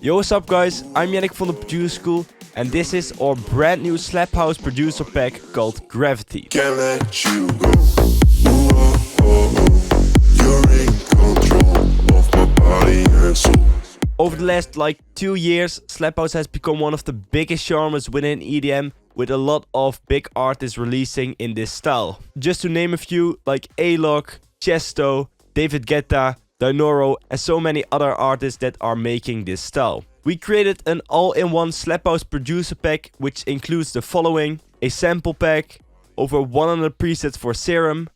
Yo, what's up guys, I'm Yannick from the Producer School and this is our brand new Slap House producer pack called Gravity. Can't let you go. Ooh, oh, oh, oh. You're in control of my body and soul. Over the last 2 years, Slap House has become one of the biggest genres within EDM, with a lot of big artists releasing in this style. Just to name a few, like Alok, Tiësto, David Guetta, Dynoro and so many other artists that are making this style. We created an all-in-one Slap House producer pack which includes the following: a sample pack, over 100 presets for Serum,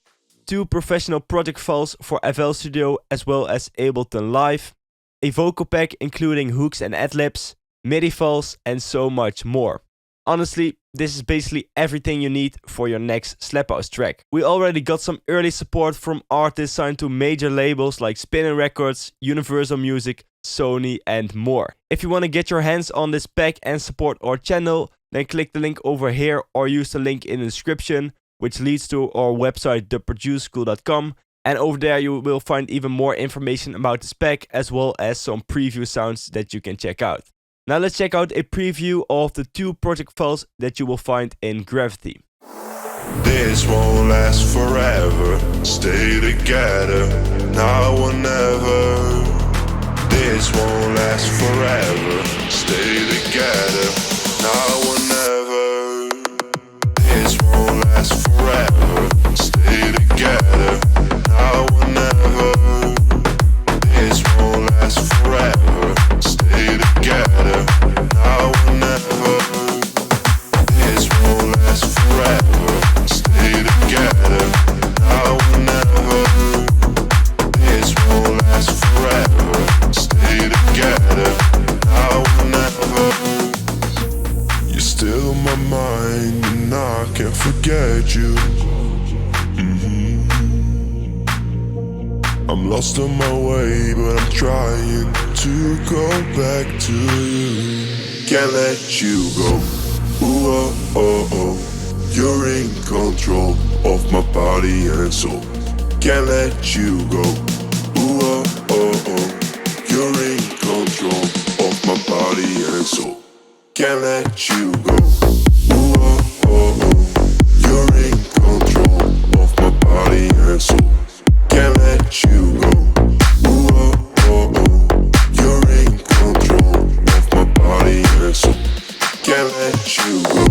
2 professional project files for FL Studio as well as Ableton Live, a vocal pack including hooks and ad-libs, MIDI files and so much more. Honestly, this is basically everything you need for your next Slap House track. We already got some early support from artists signed to major labels like Spinnin' Records, Universal Music, Sony and more. If you want to get your hands on this pack and support our channel, then click the link over here or use the link in the description, which leads to our website theproducerschool.com, and over there you will find even more information about this pack as well as some preview sounds that you can check out. Now let's check out a preview of the 2 project files that you will find in Gravity. This won't last forever. Stay together, now or never. This won't last forever. Stay together, now or never. This won't last forever. Stay together, now or never. This won't last forever. Stay together, now or never. This won't last forever. Stay together, now or never. This won't last forever. Stay together, now or never. You're still in my mind and I can't forget you. I'm lost on my way, but I'm trying to go back to you. Can't let you go. Ooh, oh, oh, oh. You're in control of my body and soul. Can't let you go. Ooh, oh, oh, oh. You're in control of my body and soul. Can't let you go. Ooh, oh, oh, oh. You're in control of my body and soul. Can't let you go. Ooh, oh, oh, oh. You're in control of my body and soul. Can't let you go.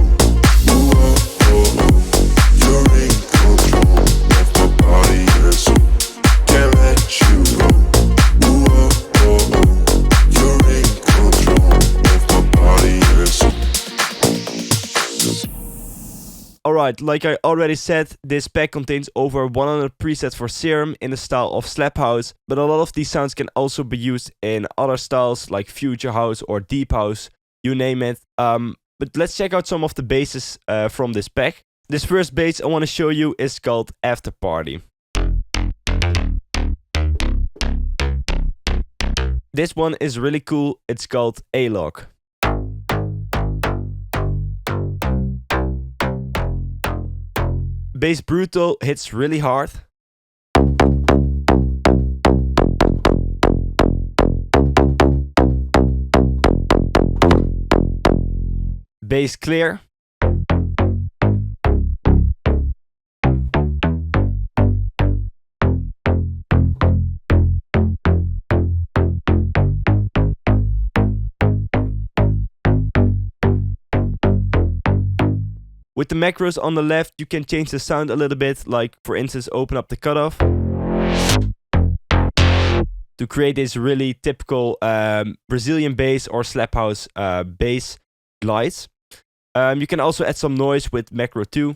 Ooh, oh, oh, oh. You're in control of my body and soul. Can't let you go. Ooh, oh, oh, oh. You're in control of my body and soul. Alright, like I already said, this pack contains over 100 presets for Serum in the style of Slap House, but a lot of these sounds can also be used in other styles like Future House or Deep House, you name it. But let's check out some of the basses from this pack. This first bass I want to show you is called After Party. This one is really cool, it's called Alok. Bass Brutal hits really hard. Bass Clear. With the macros on the left, you can change the sound a little bit, like for instance open up the cutoff to create this really typical Brazilian bass or Slap House bass glides. You can also add some noise with macro 2.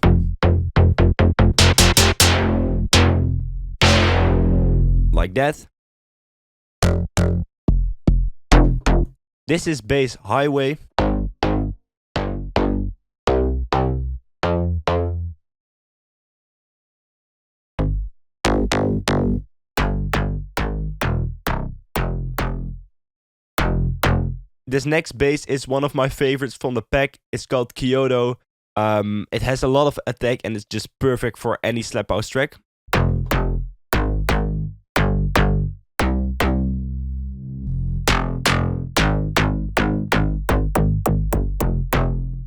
Like that. This is Bass Highway. This next bass is one of my favorites from the pack. It's called Tiësto. It has a lot of attack and it's just perfect for any Slap House track.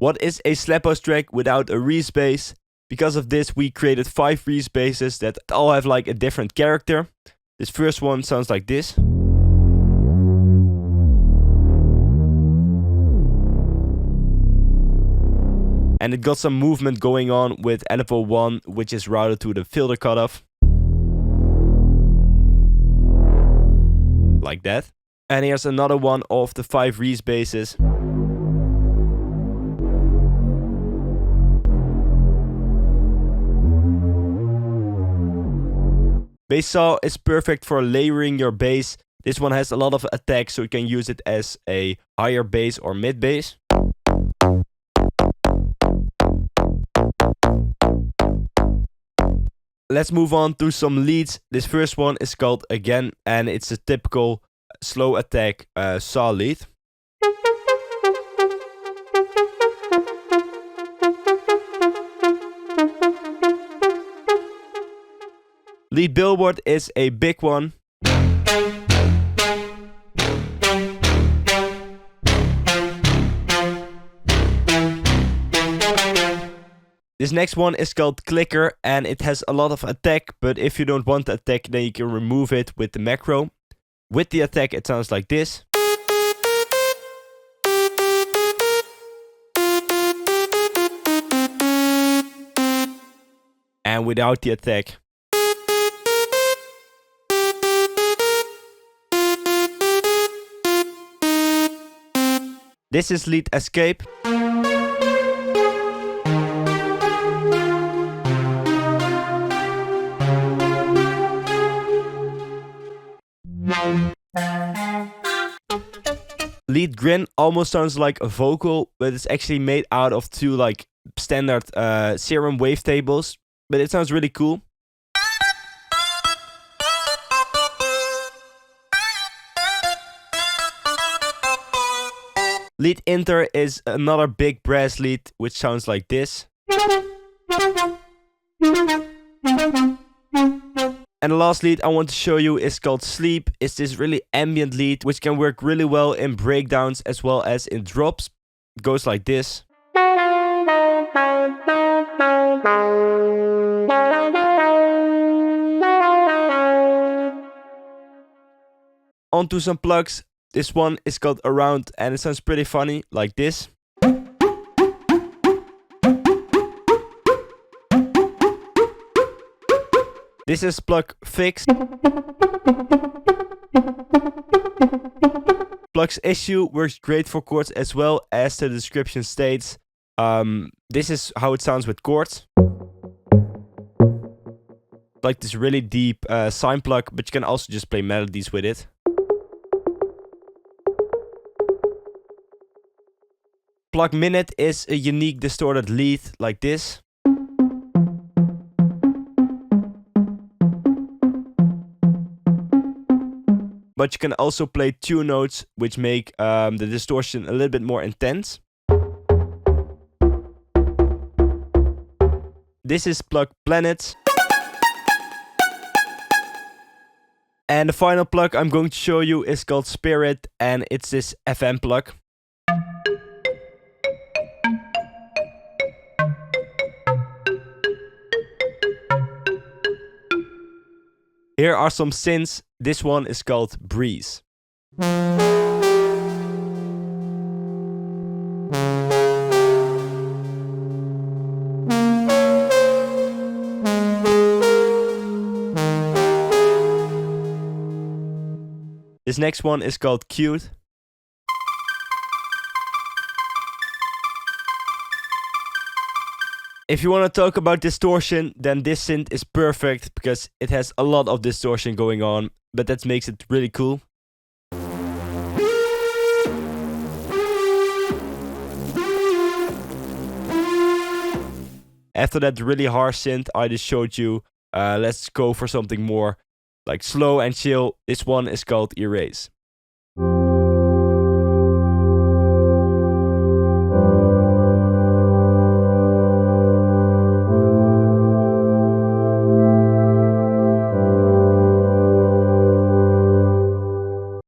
What is a slap house track without a Vize bass? Because of this, we created 5 Vize basses that all have like a different character. This first one sounds like this. And it got some movement going on with LFO 1, which is routed to the filter cutoff. Like that. And here's another one of the 5 Vize basses. Bass saw is perfect for layering your bass. This one has a lot of attack, so you can use it as a higher bass or mid bass. Let's move on to some leads. This first one is called Again, and it's a typical slow attack saw lead. Lead billboard is a big one. This next one is called Clicker, and it has a lot of attack, but if you don't want the attack, then you can remove it with the macro. With the attack, it sounds like this. And without the attack. This is lead escape. Lead grin almost sounds like a vocal, but it's actually made out of 2 like standard Serum wavetables, but it sounds really cool. Lead inter is another big brass lead, which sounds like this. And the last lead I want to show you is called Sleep. It's this really ambient lead, which can work really well in breakdowns as well as in drops. It goes like this. Onto some plugs. This one is called Around, and it sounds pretty funny, like this. This is plug Fix. Plug's Issue works great for chords as well, as the description states. This is how it sounds with chords. Like this really deep sine plug, but you can also just play melodies with it. Plug Minute is a unique distorted lead like this. But you can also play 2 notes, which make the distortion a little bit more intense. This is plug Planet. And the final plug I'm going to show you is called Spirit, and it's this FM plug. Here are some synths. This one is called Breeze. This next one is called Cute. If you want to talk about distortion, then this synth is perfect because it has a lot of distortion going on, but that makes it really cool. After that really harsh synth I just showed you, let's go for something more like slow and chill. This one is called Erase.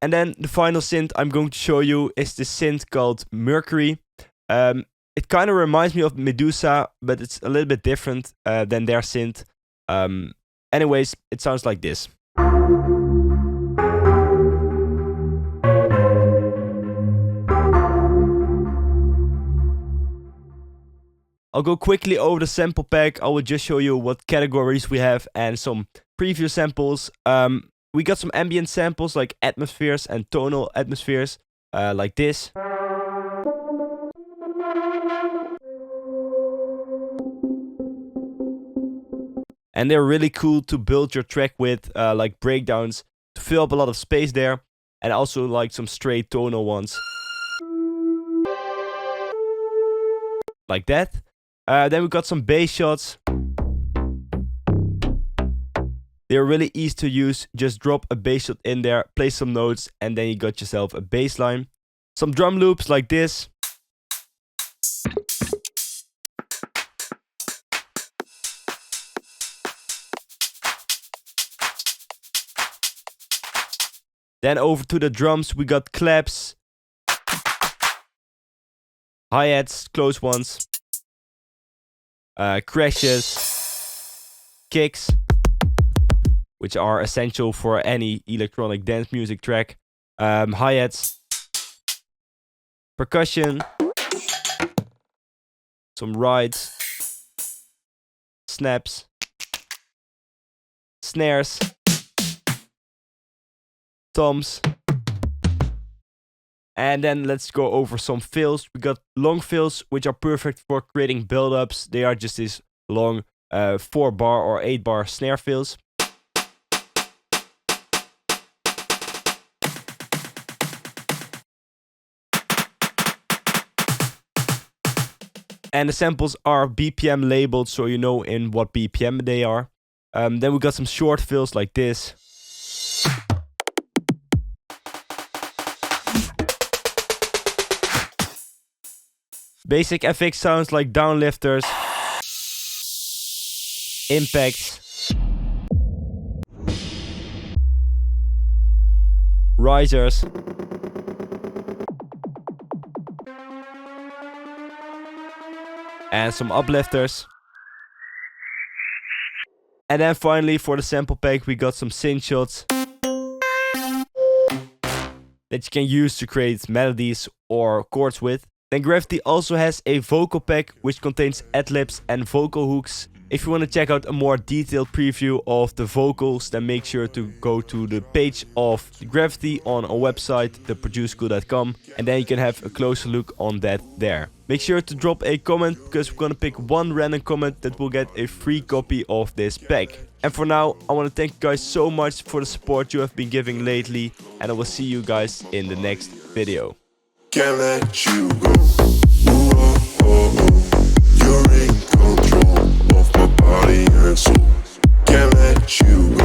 And then the final synth I'm going to show you is the synth called Mercury. It kind of reminds me of Medusa, but it's a little bit different than their synth. Anyways, it sounds like this. I'll go quickly over the sample pack. I will just show you what categories we have and some preview samples. We got some ambient samples like atmospheres and tonal atmospheres, like this. And they're really cool to build your track with, like breakdowns, to fill up a lot of space there. And also like some straight tonal ones. Like that. Then we got some bass shots. They're really easy to use. Just drop a bass shot in there, play some notes, and then you got yourself a bass line. Some drum loops like this. Then over to the drums, we got claps, hi-hats, close ones, crashes, kicks, which are essential for any electronic dance music track, hi-hats, percussion, some rides, snaps, snares, toms. And then let's go over some fills. We got long fills, which are perfect for creating build-ups. They are just these long 4-bar or 8-bar snare fills. And the samples are BPM labeled, so you know in what BPM they are. Then we got some short fills like this. Basic FX sounds like downlifters, impacts, risers, and some uplifters. And then finally for the sample pack we got some synth shots that you can use to create melodies or chords with. Then Gravity also has a vocal pack which contains ad-libs and vocal hooks. If you want to check out a more detailed preview of the vocals, then make sure to go to the page of Gravity on our website, theproducecool.com, and then you can have a closer look on that there. Make sure to drop a comment because we're gonna pick one random comment that will get a free copy of this pack. And for now, I want to thank you guys so much for the support you have been giving lately, and I will see you guys in the next video. Can't let you go. Ooh, oh, oh, oh. You're in control of my body and soul. Can't let you go.